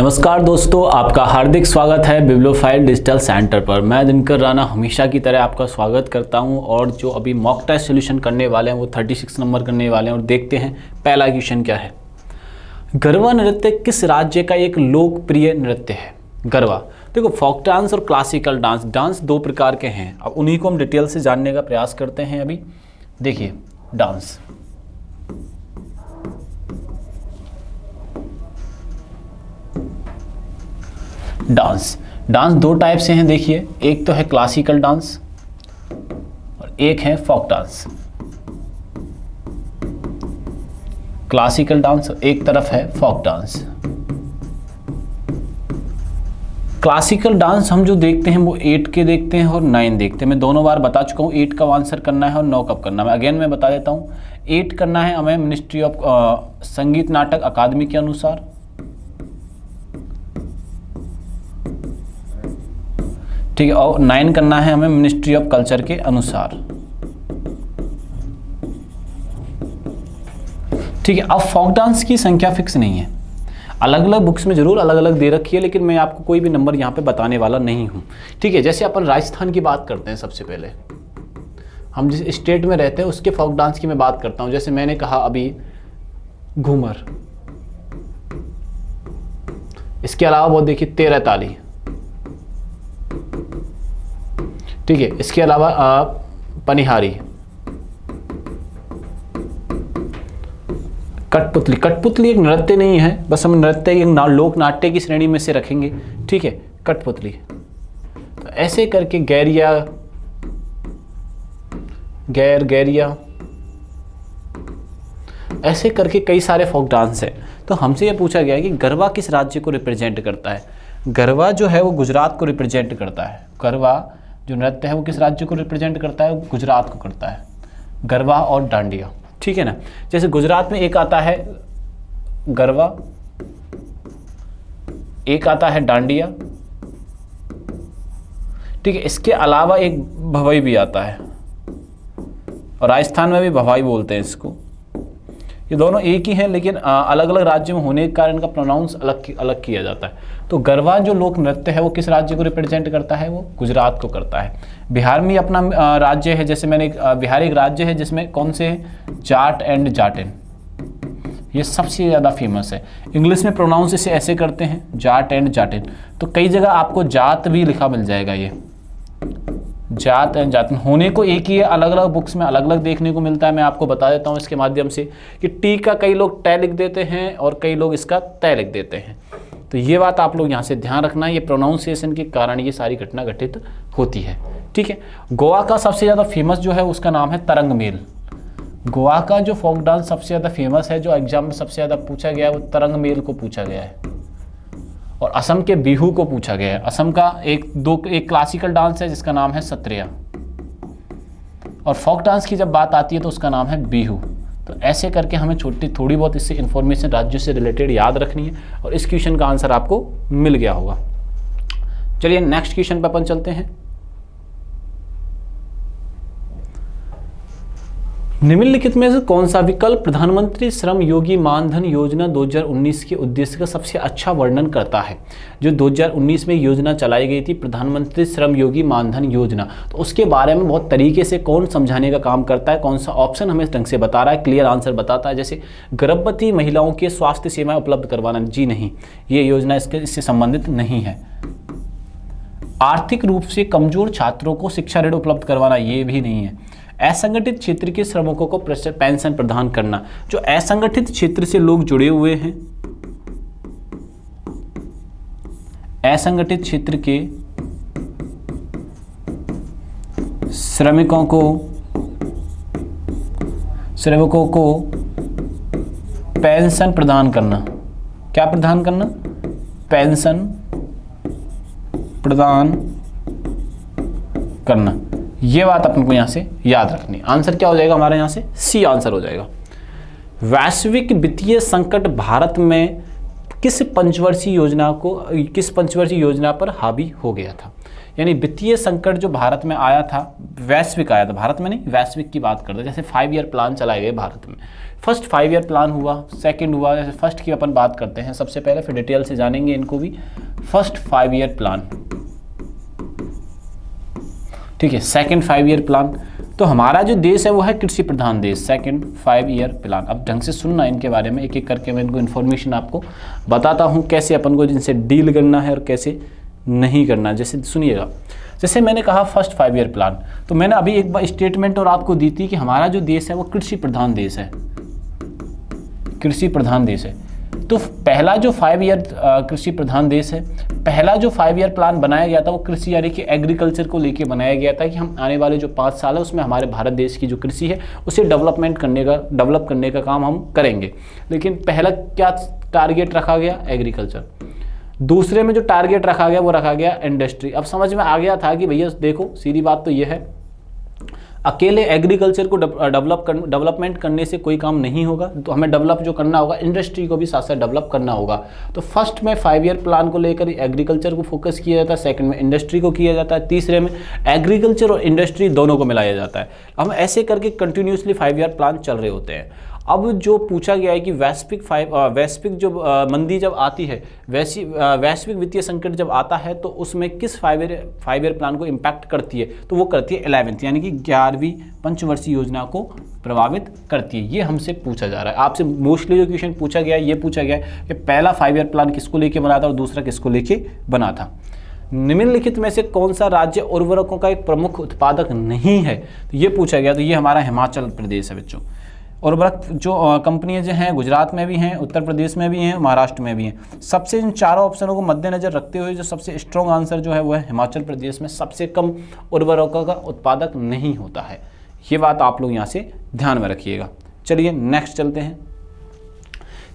नमस्कार दोस्तों, आपका हार्दिक स्वागत है बिब्लियोफाइल डिजिटल सेंटर पर। मैं दिनकर राणा हमेशा की तरह आपका स्वागत करता हूं और जो अभी मॉक टेस्ट सोल्यूशन करने वाले हैं वो 36 नंबर करने वाले हैं। और देखते हैं पहला क्वेश्चन क्या है। गरबा नृत्य किस राज्य का एक लोकप्रिय नृत्य है? गरबा, देखो फोक डांस और क्लासिकल डांस, डांस दो प्रकार के हैं। अब उन्हीं को हम डिटेल से जानने का प्रयास करते हैं। अभी देखिए डांस, डांस दो टाइप से हैं। देखिए, एक तो है क्लासिकल डांस और एक है फोक डांस। क्लासिकल डांस और एक तरफ है फोक डांस। क्लासिकल डांस हम जो देखते हैं वो 8 के देखते हैं और 9 देखते हैं। मैं दोनों बार बता चुका हूँ 8 कब आंसर करना है और 9 कब करना है। अगेन मैं बता देता हूँ, 8 करना है हमें मिनिस्ट्री ऑफ संगीत नाटक अकादमी के अनुसार, ठीक है, और 9 करना है हमें मिनिस्ट्री ऑफ कल्चर के अनुसार। ठीक है। अब फोक डांस की संख्या फिक्स नहीं है, अलग अलग बुक्स में जरूर अलग अलग दे रखी है, लेकिन मैं आपको कोई भी नंबर यहाँ पे बताने वाला नहीं हूँ। ठीक है। जैसे अपन राजस्थान की बात करते हैं, सबसे पहले हम जिस स्टेट में रहते हैं उसके फोक डांस की मैं बात करता हूँ। जैसे मैंने कहा अभी घूमर, इसके अलावा वो देखिए 13 ताली, ठीक है। इसके अलावा पनिहारी, कठपुतली। कठपुतली एक नृत्य नहीं है, बस हम नृत्य एक लोक नाट्य की श्रेणी में से रखेंगे, ठीक है, कठपुतली। तो ऐसे करके गैरिया, गैरिया, ऐसे करके कई सारे फोक डांस है। तो हमसे ये पूछा गया है कि गरबा किस राज्य को रिप्रेजेंट करता है? गरबा जो है वो गुजरात को रिप्रेजेंट करता है। गरबा जो नृत्य है वो किस राज्य को रिप्रेजेंट करता है? गुजरात को करता है। गरबा और डांडिया, ठीक है ना। जैसे गुजरात में एक आता है गरबा, एक आता है डांडिया, ठीक है। इसके अलावा एक भवाई भी आता है और राजस्थान में भी भवाई बोलते हैं इसको। ये दोनों एक ही हैं, लेकिन अलग अलग राज्य में होने के कारण इनका प्रोनाउंस अलग किया जाता है। तो गरबा जो लोक नृत्य है वो किस राज्य को रिप्रेजेंट करता है? वो गुजरात को करता है। बिहार में अपना राज्य है, जैसे मैंने बिहार एक राज्य है जिसमें कौन से जाट एंड जाटिन, ये सबसे ज़्यादा फेमस है। इंग्लिश में प्रोनाउंस इसे ऐसे करते हैं, जाट एंड जाटिन। तो कई जगह आपको जात भी लिखा मिल जाएगा, ये जात एंड जातिन होने को एक ही है, अलग अलग बुक्स में अलग अलग देखने को मिलता है। मैं आपको बता देता हूँ इसके माध्यम से कि टी का कई लोग टै लिख देते हैं और कई लोग इसका तय लिख देते हैं। तो ये बात आप लोग यहाँ से ध्यान रखना, ये प्रोनाउंसिएशन के कारण ये सारी घटना घटित होती है, ठीक है। गोवा का सबसे ज़्यादा फेमस जो है उसका नाम है तरंग मेल। गोवा का जो फोक डांस सबसे ज़्यादा फेमस है, जो एग्जाम में सबसे ज़्यादा पूछा गया है, वो तरंग मेल को पूछा गया है। और असम के बिहू को पूछा गया है। असम का एक क्लासिकल डांस है जिसका नाम है सत्रिया, और फोक डांस की जब बात आती है तो उसका नाम है बिहू। तो ऐसे करके हमें थोड़ी बहुत इससे इन्फॉर्मेशन राज्यों से रिलेटेड याद रखनी है और इस क्वेश्चन का आंसर आपको मिल गया होगा। चलिए नेक्स्ट क्वेश्चन पर अपन चलते हैं। निम्नलिखित में से कौन सा विकल्प प्रधानमंत्री श्रम योगी मानधन योजना 2019 के उद्देश्य का सबसे अच्छा वर्णन करता है? जो 2019 में योजना चलाई गई थी, प्रधानमंत्री श्रम योगी मानधन योजना, तो उसके बारे में बहुत तरीके से कौन समझाने का काम करता है, कौन सा ऑप्शन हमें ढंग से बता रहा है, क्लियर आंसर बताता है। जैसे गर्भवती महिलाओं के स्वास्थ्य सेवाएं उपलब्ध करवाना, जी नहीं, ये योजना इससे संबंधित नहीं है। आर्थिक रूप से कमजोर छात्रों को शिक्षा ऋण उपलब्ध करवाना, ये भी नहीं है। असंगठित क्षेत्र के श्रमिकों को पेंशन प्रदान करना, जो असंगठित क्षेत्र से लोग जुड़े हुए हैं, असंगठित क्षेत्र के श्रमिकों को पेंशन प्रदान करना। क्या प्रदान करना? पेंशन प्रदान करना। ये बात अपन को यहाँ से याद रखनी। आंसर क्या हो जाएगा हमारा? यहाँ से सी आंसर हो जाएगा। वैश्विक वित्तीय संकट भारत में किस पंचवर्षीय योजना पर हावी हो गया था? यानी वित्तीय संकट जो भारत में आया था, वैश्विक आया था, भारत में नहीं, वैश्विक की बात करते हैं। जैसे 5 ईयर प्लान चलाए गए भारत में, फर्स्ट 5 ईयर प्लान हुआ, सेकंड हुआ, जैसे फर्स्ट की अपन बात करते हैं सबसे पहले, फिर डिटेल से जानेंगे इनको भी। फर्स्ट 5 ईयर प्लान, ठीक है, सेकंड 5 ईयर प्लान। तो हमारा जो देश है वो है कृषि प्रधान देश, सेकंड 5 ईयर प्लान। अब ढंग से सुनना इनके बारे में, एक एक करके मैं इनको इन्फॉर्मेशन आपको बताता हूँ कैसे अपन को जिनसे डील करना है और कैसे नहीं करना। जैसे सुनिएगा, जैसे मैंने कहा फर्स्ट 5 ईयर प्लान, तो मैंने अभी एक बार स्टेटमेंट और आपको दी थी कि हमारा जो देश है वो कृषि प्रधान देश है, कृषि प्रधान देश है। तो पहला जो 5 ईयर कृषि प्रधान देश है, पहला जो 5 ईयर प्लान बनाया गया था वो कृषि यानी कि एग्रीकल्चर को लेके बनाया गया था कि हम आने वाले जो 5 साल है उसमें हमारे भारत देश की जो कृषि है उसे डेवलप करने का काम हम करेंगे। लेकिन पहला क्या टारगेट रखा गया? एग्रीकल्चर। दूसरे में जो टारगेट रखा गया वो रखा गया इंडस्ट्री। अब समझ में आ गया था कि भैया देखो सीधी बात तो ये है, अकेले एग्रीकल्चर को डेवलपमेंट करने से कोई काम नहीं होगा, तो हमें डेवलप जो करना होगा इंडस्ट्री को भी साथ साथ डेवलप करना होगा। तो फर्स्ट में 5 ईयर प्लान को लेकर एग्रीकल्चर को फोकस किया जाता है, सेकंड में इंडस्ट्री को किया जाता है, तीसरे में एग्रीकल्चर और इंडस्ट्री दोनों को मिलाया जाता है। हम ऐसे करके कंटिन्यूसली 5 ईयर प्लान चल रहे होते हैं। अब जो पूछा गया है कि वैश्विक जो मंदी जब आती है, वैश्विक वित्तीय संकट जब आता है तो उसमें किस 5 ईयर प्लान को इम्पैक्ट करती है? तो वो करती है 11th यानी कि 11वीं पंचवर्षीय योजना को प्रभावित करती है। ये हमसे पूछा जा रहा है, आपसे मोस्टली जो क्वेश्चन पूछा गया है ये पूछा गया है कि पहला 5 ईयर प्लान किसको लेके बना था और दूसरा किसको लेके बना था। निम्नलिखित में से कौन सा राज्य उर्वरकों का एक प्रमुख उत्पादक नहीं है? तो ये पूछा गया, तो ये हमारा हिमाचल प्रदेश है बच्चों। उर्वरक जो कंपनियां जो हैं गुजरात में भी हैं, उत्तर प्रदेश में भी हैं, महाराष्ट्र में भी हैं। सबसे इन चारों ऑप्शनों को मद्देनजर रखते हुए जो सबसे स्ट्रॉन्ग आंसर जो है वो है हिमाचल प्रदेश में सबसे कम उर्वरकों का उत्पादक नहीं होता है। ये बात आप लोग यहाँ से ध्यान में रखिएगा। चलिए नेक्स्ट चलते हैं।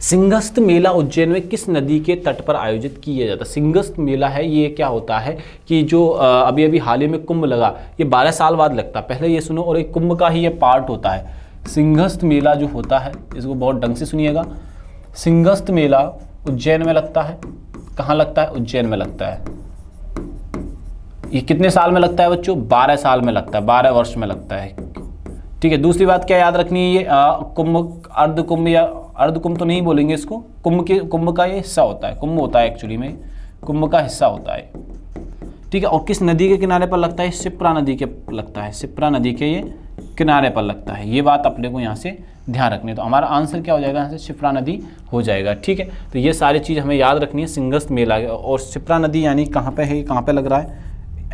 सिंहस्थ मेला उज्जैन में किस नदी के तट पर आयोजित किया जाता है? सिंहस्थ मेला है, ये क्या होता है कि जो अभी अभी हाल ही में कुंभ लगा, ये 12 साल बाद लगता है, पहले ये सुनो, और एक कुंभ का ही ये पार्ट होता है। सिंहस्थ मेला जो होता है इसको बहुत ढंग से सुनिएगा। सिंहस्थ मेला उज्जैन में लगता है। कहाँ लगता है? उज्जैन में लगता है। ये कितने साल में लगता है बच्चों? 12 साल में लगता है, 12 वर्ष में लगता है। ठीक है, दूसरी बात क्या याद रखनी है, ये कुंभ, अर्धकुंभ या अर्धकुंभ तो नहीं बोलेंगे इसको, कुंभ का ये हिस्सा होता है, कुंभ होता है एक्चुअली में, कुंभ का हिस्सा होता है। ठीक है, और किस नदी के किनारे पर लगता है? शिप्रा नदी के लगता है, शिप्रा नदी के ये किनारे पर लगता है। ये बात अपने को यहाँ से ध्यान रखनी है। तो हमारा आंसर क्या हो जाएगा यहाँ से? शिप्रा नदी हो जाएगा। ठीक है, तो ये सारी चीज़ हमें याद रखनी है। सिंहस्थ मेला, और शिप्रा नदी यानी कहाँ पे है? कहाँ पे लग रहा है?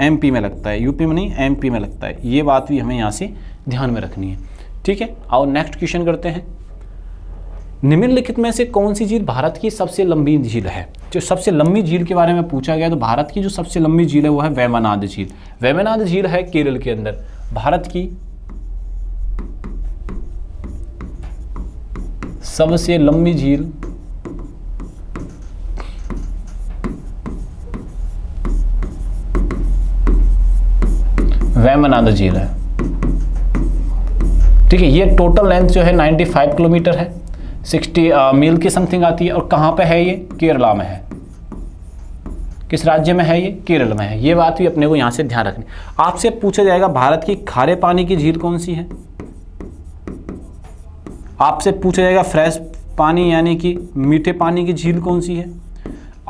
एमपी में लगता है, यूपी में नहीं, एमपी में लगता है। ये बात भी हमें यहाँ से ध्यान में रखनी है। ठीक है, आओ नेक्स्ट क्वेश्चन करते हैं। निम्नलिखित में से कौन सी झील भारत की सबसे लंबी झील है? जो सबसे लंबी झील के बारे में पूछा गया, तो भारत की जो सबसे लंबी झील है वो है वेम्बनाड झील। वेम्बनाड झील है केरल के अंदर। भारत की सबसे लंबी झील वेम्बनाड झील है। ठीक है, ये टोटल लेंथ जो है 95 किलोमीटर है, 60 मील की समथिंग आती है। और कहाँ पे है ये? केरला में है। किस राज्य में है ये? केरल में है। ये बात भी अपने को यहाँ से ध्यान रखनी। आपसे पूछा जाएगा भारत की खारे पानी की झील कौन सी है? आपसे पूछा जाएगा फ्रेश पानी यानी कि मीठे पानी की झील कौन सी है?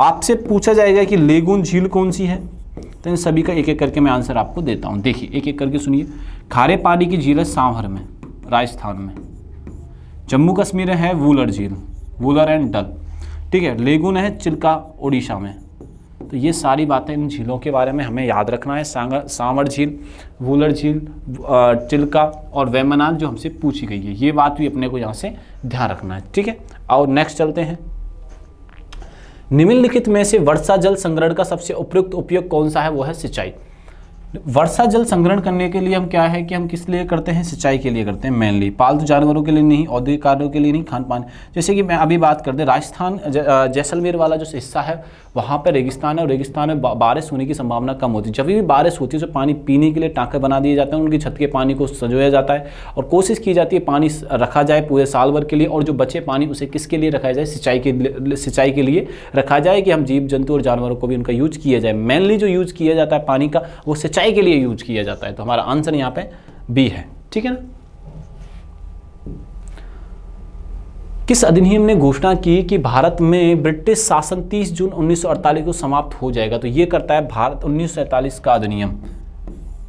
आपसे पूछा जाएगा कि लेगून झील कौन सी है? तो इन सभी का एक एक करके मैं आंसर आपको देता हूँ। देखिए एक एक करके सुनिए। खारे पानी की झील है सांभर में, राजस्थान में। जम्मू कश्मीर है वूलर झील, वूलर एंड डल। ठीक है, लेगून है चिल्का उड़ीसा में। तो ये सारी बातें इन झीलों के बारे में हमें याद रखना है। सांभर झील, वूलर झील, चिल्का और वेम्बनाड जो हमसे पूछी गई है, ये बात भी अपने को यहाँ से ध्यान रखना है। ठीक है, और नेक्स्ट चलते हैं। निम्नलिखित में से वर्षा जल संग्रहण का सबसे उपयुक्त उपयोग कौन सा है? वो है सिंचाई। वर्षा जल संग्रहण करने के लिए हम क्या है कि हम किस लिए करते हैं, सिंचाई के लिए करते हैं मेनली, पालतू जानवरों के लिए नहीं, औद्योगिक कार्यों के लिए नहीं, खान पान। जैसे कि मैं अभी बात करते राजस्थान जैसलमेर वाला जो हिस्सा है वहाँ पर रेगिस्तान है और रेगिस्तान में बारिश होने की संभावना कम होती है। जब भी बारिश होती है तो पानी पीने के लिए टाँके बना दिए जाते हैं, उनकी छत के पानी को संजोया जाता है और कोशिश की जाती है पानी रखा जाए पूरे साल भर के लिए, और जो बचे पानी उसे किसके लिए रखा जाए, सिंचाई के लिए रखा जाए कि हम जीव जंतु और जानवरों को भी उनका यूज किया जाए। मेनली जो यूज किया जाता है पानी का वो सिंचाई के लिए यूज किया जाता है। तो हमारा आंसर यहाँ पे बी है, ठीक है ना। किस अधिनियम ने घोषणा की कि भारत में ब्रिटिश शासन 30 जून 1948 को समाप्त हो जाएगा? तो ये करता है भारत 1947 का अधिनियम।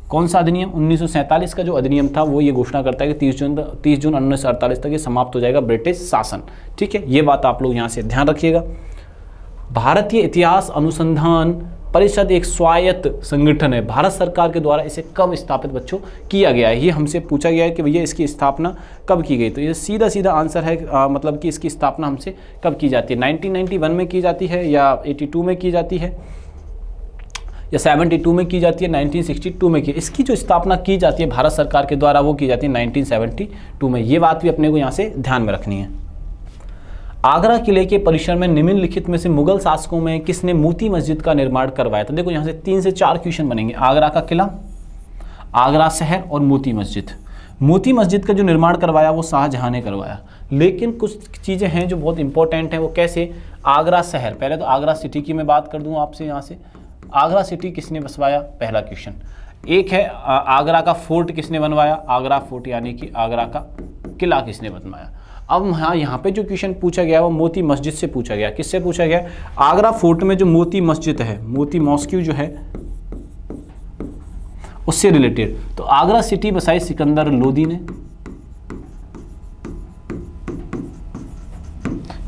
कौन सा अधिनियम? 1947 का जो अधिनियम था वो ये घोषणा करता है कि 30 जून 1948 तक ये समाप्त हो जाएगा ब्रिटिश शासन, ठीक है। ये बात आप लोग यहाँ से ध्यान रखिएगा। भारतीय इतिहास अनुसंधान परिषद एक स्वायत्त संगठन है, भारत सरकार के द्वारा इसे कब स्थापित बच्चों किया गया है? ये हमसे पूछा गया है कि भैया इसकी स्थापना कब की गई। तो ये सीधा सीधा आंसर है मतलब कि इसकी स्थापना हमसे कब की जाती है, 1991 में की जाती है या 82 में की जाती है या 72 में की जाती है, 1962 में की। इसकी जो स्थापना की जाती है भारत सरकार के द्वारा वो की जाती है 1972 में। ये बात भी अपने को यहाँ से ध्यान में रखनी है। आगरा किले के परिसर में निम्नलिखित में से मुगल शासकों में किसने मोती मस्जिद का निर्माण करवाया? तो देखो यहाँ से 3 से 4 क्वेश्चन बनेंगे, आगरा का किला, आगरा शहर और मोती मस्जिद। मोती मस्जिद का जो निर्माण करवाया वो शाहजहां ने करवाया, लेकिन कुछ चीज़ें हैं जो बहुत इंपॉर्टेंट हैं। वो कैसे? आगरा शहर, पहले तो आगरा सिटी की मैं बात कर दूँ आपसे यहाँ से, आगरा सिटी किसने बसवाया, पहला क्वेश्चन। एक है आगरा का फोर्ट किसने बनवाया, आगरा फोर्ट यानी कि आगरा का किला किसने बनवाया। अब हाँ, यहाँ पे जो क्वेश्चन पूछा गया वो मोती मस्जिद से पूछा गया। किससे पूछा गया? आगरा फोर्ट में जो मोती मस्जिद है, मोती मॉस्क्यू जो है उससे रिलेटेड। तो आगरा सिटी बसाई सिकंदर लोदी ने,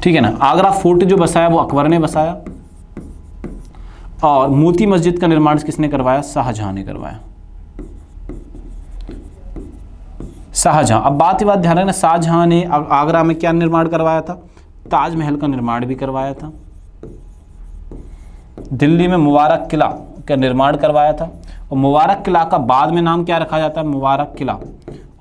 ठीक है ना। आगरा फोर्ट जो बसाया वो अकबर ने बसाया, और मोती मस्जिद का निर्माण किसने करवाया? शाहजहां ने करवाया, शाहजहां। अब बात ध्यान रखना, शाहजहां ने आगरा में क्या निर्माण करवाया था? ताजमहल का निर्माण भी करवाया था। दिल्ली में मुबारक किला का निर्माण करवाया था, और मुबारक किला का बाद में नाम क्या रखा जाता है? मुबारक किला।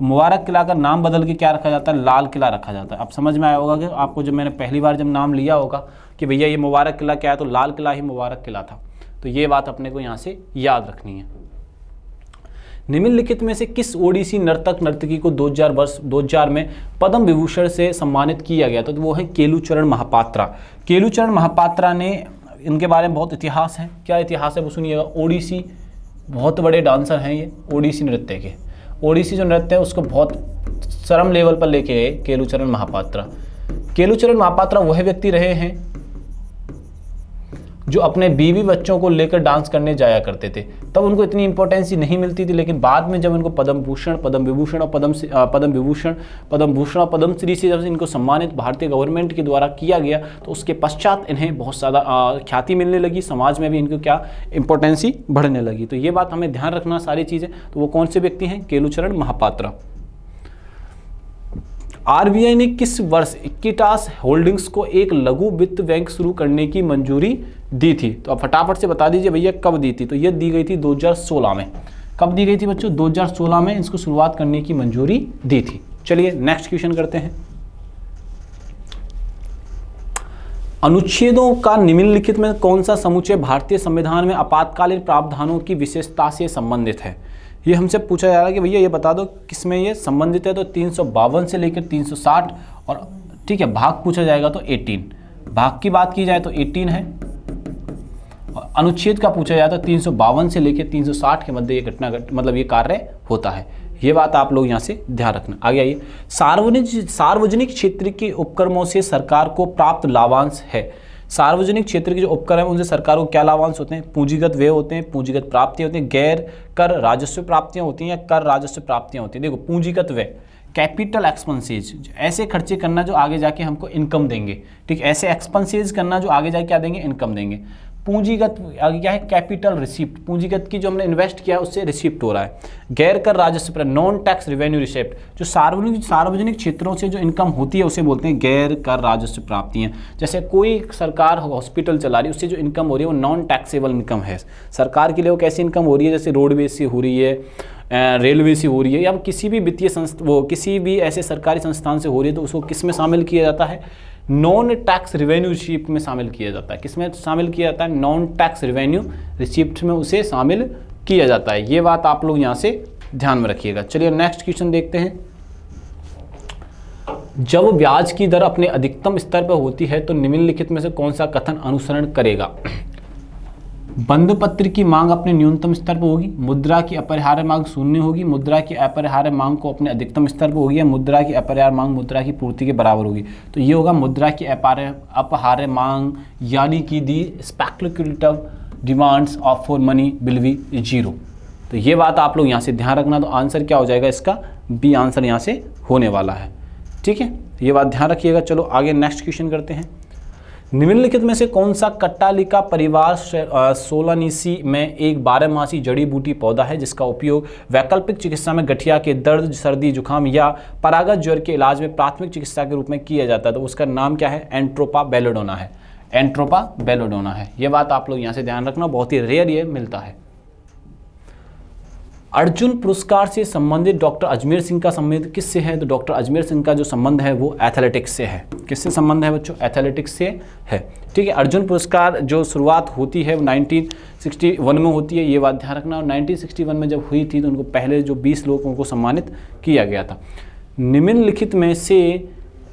मुबारक किला का नाम बदल के क्या रखा जाता है? लाल किला रखा जाता है। अब समझ में आया होगा कि आपको जब मैंने पहली बार जब नाम लिया होगा कि भैया ये मुबारक किला क्या है, तो लाल किला ही मुबारक किला था। तो ये बात अपने को यहाँ से याद रखनी है। निम्नलिखित में से किस ओडिसी नर्तक नर्तकी को 2000 में पद्म विभूषण से सम्मानित किया गया? तो वो है केलुचरण महापात्रा। केलुचरण महापात्रा ने, इनके बारे में बहुत इतिहास है। क्या इतिहास है वो सुनिएगा। ओडिसी बहुत बड़े डांसर हैं ये, ओडिसी नृत्य के। ओडिसी जो नृत्य है उसको बहुत चरम लेवल पर लेके गए केलुचरण महापात्रा। केलुचरण महापात्रा वह व्यक्ति रहे हैं जो अपने बीवी बच्चों को लेकर डांस करने जाया करते थे। तब उनको इतनी इंपॉर्टेंस नहीं मिलती थी, लेकिन बाद में जब उनको पद्म भूषण, पद्म विभूषण और पद्म भूषण और पद्मश्री से जब इनको सम्मानित भारतीय गवर्नमेंट के द्वारा किया गया, तो उसके पश्चात इन्हें बहुत ज़्यादा ख्याति मिलने लगी, समाज में भी इनको क्या इंपॉर्टेंस ही बढ़ने लगी। तो ये बात हमें ध्यान रखना सारी चीज़ें। तो वो कौन से व्यक्ति हैं? केलुचरण महापात्रा। आरबीआई ने किस वर्ष इक्विटास होल्डिंग्स को एक लघु वित्त बैंक शुरू करने की मंजूरी दी थी? तो आप फटाफट से बता दीजिए भैया कब दी थी। तो ये दी गई थी 2016 में। कब दी गई थी बच्चों? 2016 में इसको शुरुआत करने की मंजूरी दी थी। चलिए नेक्स्ट क्वेश्चन करते हैं। अनुच्छेदों का निम्नलिखित में कौन सा समुच्चय भारतीय संविधान में आपातकालीन प्रावधानों की विशेषता से संबंधित है? ये हमसे पूछा जा रहा है कि भैया ये बता दो किसमें ये संबंधित है। तो 352 से लेकर 360, और ठीक है भाग पूछा जाएगा तो 18। भाग की बात की जाए तो 18 है, और अनुच्छेद का पूछा जाए तो 352 से लेकर 360 के मध्य ये घटना मतलब ये कार्य होता है। ये बात आप लोग यहाँ से ध्यान रखना। आगे आइए। सार्वजनिक क्षेत्र के उपक्रमों से सरकार को प्राप्त लाभांश है। सार्वजनिक क्षेत्र के जो उपक्रम हैं उनसे सरकार को क्या लाभांश होते हैं? पूंजीगत व्यय होते हैं, पूंजीगत प्राप्तियां होती हैं, गैर कर राजस्व प्राप्तियां होती हैं या कर राजस्व प्राप्तियां होती हैं। देखो पूंजीगत व्यय, कैपिटल एक्सपेंसेज, ऐसे खर्चे करना जो आगे जाके हमको इनकम देंगे। ठीक, ऐसे एक्सपेंसेज करना जो आगे जाके क्या देंगे? इनकम देंगे। पूंजीगत आगे क्या है, कैपिटल रिसिप्ट, पूंजीगत की जो हमने इन्वेस्ट किया है उससे रिसिप्ट हो रहा है। गैर कर राजस्व पर नॉन टैक्स रेवेन्यू रिसिप्ट, जो सार्वजनिक क्षेत्रों से जो इनकम होती है उसे बोलते हैं गैर कर राजस्व प्राप्तियां। जैसे कोई सरकार हॉस्पिटल चला रही है, उससे जो इनकम हो रही है वो नॉन टैक्सेबल इनकम है। सरकार के लिए वो कैसी इनकम हो रही है, जैसे रोडवेज से हो रही है, रेलवे से हो रही है, या किसी भी वित्तीय किसी भी ऐसे सरकारी संस्थान से हो रही है, तो उसको किस में शामिल किया जाता है, नॉन टैक्स रिवेन्यू रिसिप्ट में शामिल किया जाता है। किसमें शामिल किया जाता है, नॉन टैक्स रिवेन्यू रिसिप्ट में उसे शामिल किया जाता है। ये बात आप लोग यहाँ से ध्यान में रखिएगा। चलिए नेक्स्ट क्वेश्चन देखते हैं। जब ब्याज की दर अपने अधिकतम स्तर पर होती है तो निम्नलिखित में से कौन सा कथन अनुसरण करेगा। बंद पत्र की मांग अपने न्यूनतम स्तर पर होगी, मुद्रा की अपरिहार्य मांग शून्य होगी, मुद्रा की अपरिहार्य मांग को अपने अधिकतम स्तर पर होगी, या मुद्रा की अपरिहार्य मांग मुद्रा की पूर्ति के बराबर होगी। तो ये होगा मुद्रा की अपरिहार्य मांग, यानी कि the speculative demands of for money will be zero. तो ये बात आप लोग यहाँ से ध्यान रखना। तो आंसर क्या हो जाएगा इसका, बी आंसर यहाँ से होने वाला है। ठीक है, ये बात ध्यान रखिएगा। चलो आगे नेक्स्ट क्वेश्चन करते हैं। निम्नलिखित में से कौन सा कट्टालिका परिवार सोलानिसी में एक 12 जड़ी बूटी पौधा है जिसका उपयोग वैकल्पिक चिकित्सा में गठिया के दर्द, सर्दी, जुकाम या परागत ज्वर के इलाज में प्राथमिक चिकित्सा के रूप में किया जाता है। तो उसका नाम क्या है, एंट्रोपा बेलोडोना है। एंट्रोपा बेलोडोना है। ये बात आप लोग यहाँ से ध्यान रखना, बहुत ही रेयर ये मिलता है। अर्जुन पुरस्कार से संबंधित डॉक्टर अजमेर सिंह का संबंध किससे है। तो डॉक्टर अजमेर सिंह का जो संबंध है वो एथलेटिक्स से है। किससे संबंध है बच्चों, एथलेटिक्स से है। ठीक है, अर्जुन पुरस्कार जो शुरुआत होती है वो 1961 में होती है, ये बात ध्यान रखना। और 1961 में जब हुई थी तो उनको पहले जो 20 लोगों को सम्मानित किया गया था। निम्नलिखित में से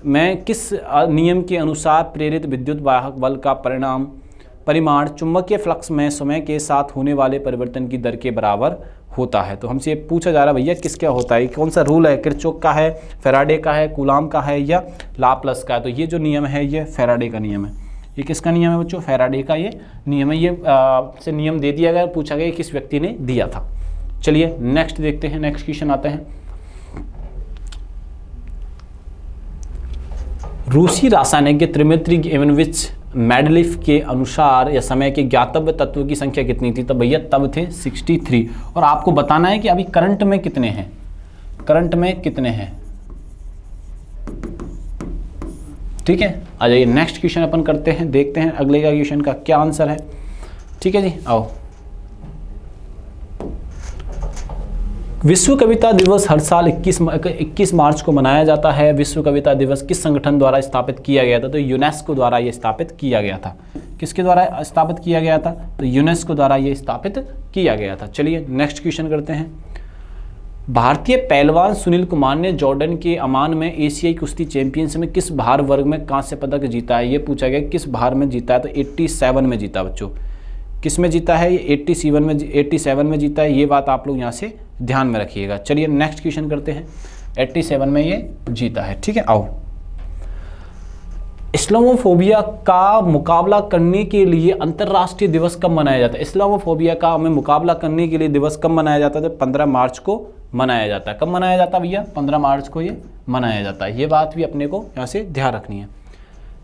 मैं किस नियम के अनुसार प्रेरित विद्युत वाहक बल का परिमाण चुंबकीय फ्लक्स में समय के साथ होने वाले परिवर्तन की दर के बराबर होता है। तो हमसे ये पूछा जा रहा है भैया किस क्या होता है, कौन सा रूल है, किरचॉफ का है, फेराडे का है, कूलाम का है या लाप्लास का है। तो ये जो नियम है ये फेराडे का नियम है। ये किसका नियम है बच्चों, फेराडे का ये नियम है। ये से नियम दे दिया गया, पूछा गया किस व्यक्ति ने दिया था। चलिए नेक्स्ट देखते हैं, नेक्स्ट क्वेश्चन आते हैं। रूसी रासायनिक त्रिमेत्री एवनविच मेडलिफ के अनुसार या समय के ज्ञातव्य तत्व की संख्या कितनी थी। तो भैया तब थे 63। और आपको बताना है कि अभी करंट में कितने हैं, करंट में कितने हैं। ठीक है, आ जाइए नेक्स्ट क्वेश्चन अपन करते हैं, देखते हैं अगले का क्वेश्चन का क्या आंसर है। ठीक है जी, आओ। विश्व कविता दिवस हर साल 21 मार्च को मनाया जाता है। विश्व कविता दिवस किस संगठन द्वारा स्थापित किया गया था। तो यूनेस्को द्वारा ये स्थापित किया गया था। किसके द्वारा स्थापित किया गया था, तो यूनेस्को द्वारा ये स्थापित किया गया था। चलिए नेक्स्ट क्वेश्चन करते हैं। भारतीय पहलवान सुनील कुमार ने जॉर्डन के अमान में एशियाई कुश्ती चैंपियनशिप में किस भार वर्ग में कांस्य पदक जीता है। ये पूछा गया किस भार में जीता है। तो 87 में जीता बच्चों। किस में जीता है, ये 87 में जीता है। ये बात आप लोग यहाँ से ध्यान में रखिएगा। चलिए नेक्स्ट क्वेश्चन करते हैं। 87 में ये जीता है। ठीक है, आओ। इस्लामोफोबिया का मुकाबला करने के लिए अंतर्राष्ट्रीय दिवस कब मनाया जाता है। इस्लामोफोबिया का हमें मुकाबला करने के लिए दिवस कब मनाया जाता है। तो 15 मार्च को मनाया जाता है। कब मनाया जाता है भैया, 15 मार्च को ये मनाया जाता है। ये बात भी अपने को यहाँ से ध्यान रखनी है।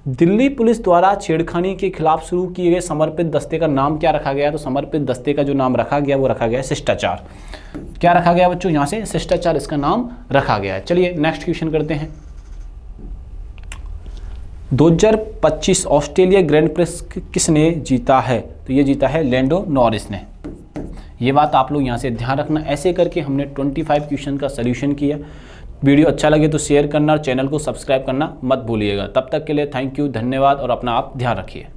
दिल्ली पुलिस द्वारा छेड़खानी के खिलाफ शुरू किए गए समर्पित दस्ते का नाम क्या रखा गया। तो समर्पित दस्ते का जो नाम रखा गया वो रखा गया शिष्टाचार। क्या रखा गया बच्चों, यहाँ से शिष्टाचार इसका नाम रखा गया है। चलिए नेक्स्ट क्वेश्चन करते हैं। 2025 ऑस्ट्रेलिया ग्रैंड प्रिक्स किसने जीता है। तो ये जीता है लैंडो नॉरिस ने। ये बात आप लोग यहाँ से ध्यान रखना। ऐसे करके हमने 25 क्वेश्चन का सलूशन किया। वीडियो अच्छा लगे तो शेयर करना और चैनल को सब्सक्राइब करना मत भूलिएगा। तब तक के लिए थैंक यू, धन्यवाद और अपना आप ध्यान रखिए।